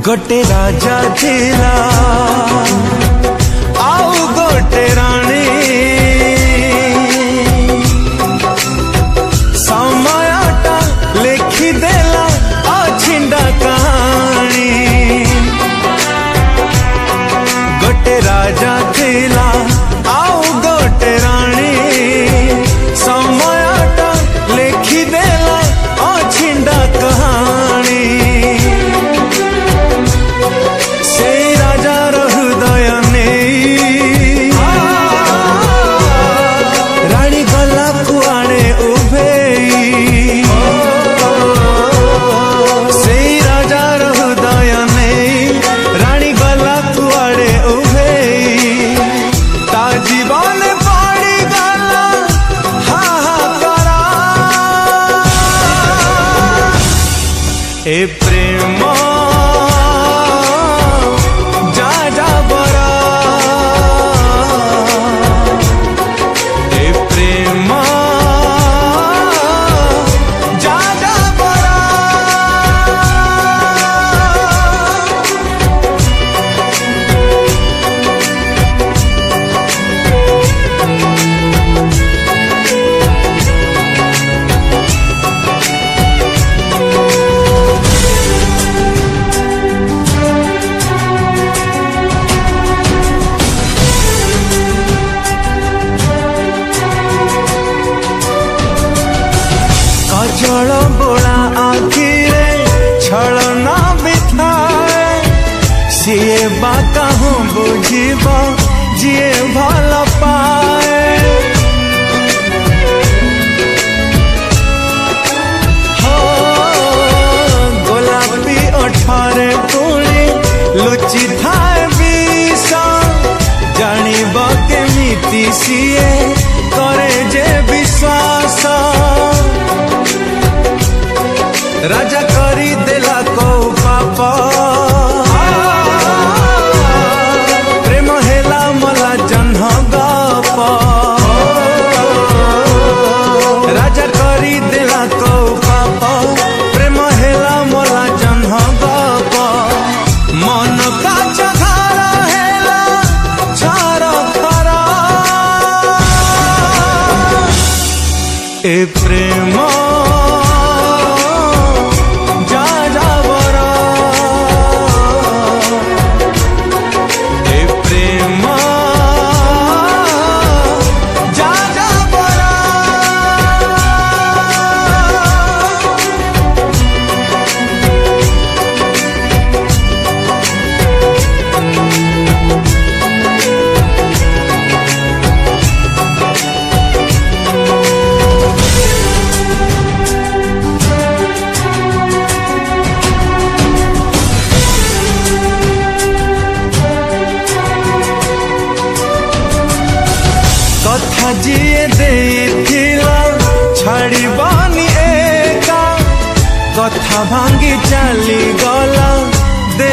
गोटे राजा थिला आउ गोटे रानी समयटा लिखी देला अछिंडा कहानी। गोटे राजा थिला आउ गोटे रानी समयटा लिखी देला अछिंडा कहानी। ए प्रेम जा जा बरा, ए प्रेम जा जा बरा। जल बोला आखिरे छलना बिथाए सीए बाका हूँ बुझीब जीए भल पाए। हो गोलापी ओठरे पुणी लुचि थाए विष जानिब केमिति सीए करे जे विश्वास। राजा करी देला को पाप प्रेम हेला मला जन्ह गप। राजा करी देला को पाप प्रेम हेला मला जन्ह गप। मन का चघार हेला छर खर ए प्रेम कथा जीए देथिला छाड़ीबानी एका कथा भांगी चली गला दे